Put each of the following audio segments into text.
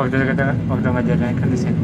waktu ngajarnya kan di sini.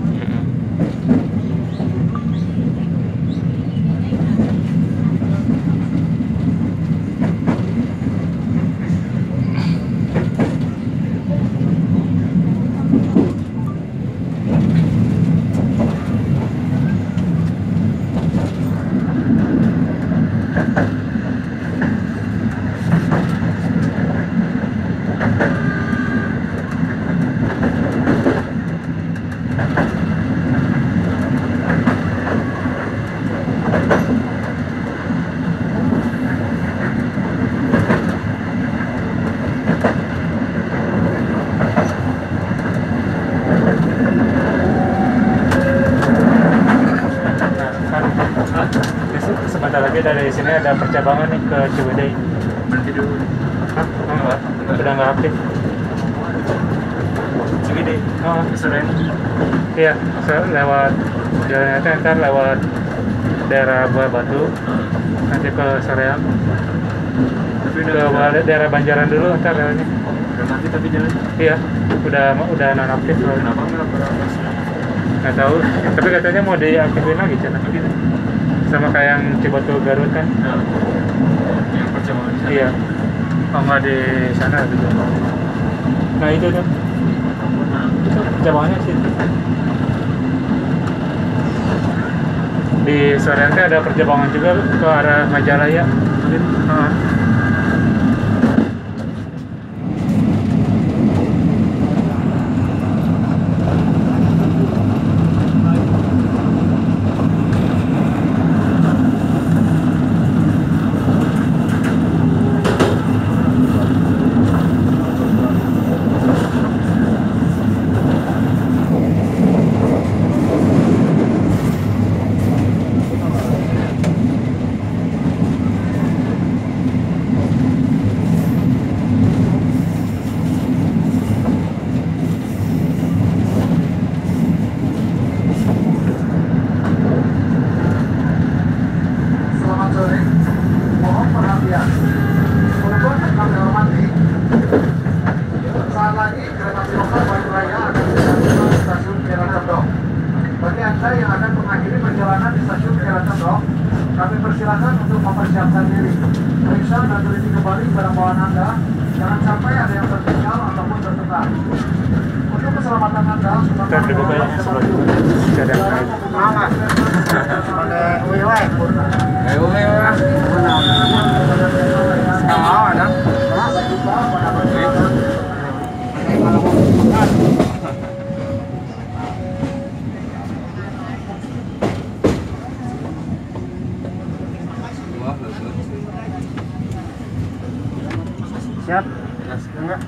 Sebentar lagi dari sini ada percabangan nih ke Ciwidey. Berhenti dulu. Hah? Udah nggak aktif. Ciwidey. Oh, Seren. iya, lewat jalan itu ntar lewat daerah Buah Batu, nanti ke Soreang, Tapi ke udah daerah Banjaran dulu ntar lewatnya. mati tapi jalan. Iya, udah non aktif loh. Kenapa nggak beroperasi? Nggak tahu, tapi katanya mau diaktifin lagi cina. Sama kayak yang Cibatu Garut kan. Nah, yang percabangan di sana. Iya. Oh nggak di sana gitu. Nah itu tuh. Itu percabangannya sih. Di Soreang teh ada percabangan juga ke arah Majalaya. Heeh. Selamat sore, mohon perhatian. Untuk kami hormati, saat lagi kereta api lokal Batu Raya akan dilakukan di stasiun Kiara Condong. Bagi Anda yang akan mengakhiri perjalanan di stasiun Kiara Condong, kami persilakan untuk mempersiapkan diri. Periksa dan teliti kembali barang bawaan Anda, jangan sampai ada yang tertinggal ataupun tertukar. Untuk keselamatan Anda, Ntar dibuka ya, ada yang lain. Ada wilayah. Ayo, lah. Nggak mau ada. Siap. Enggak.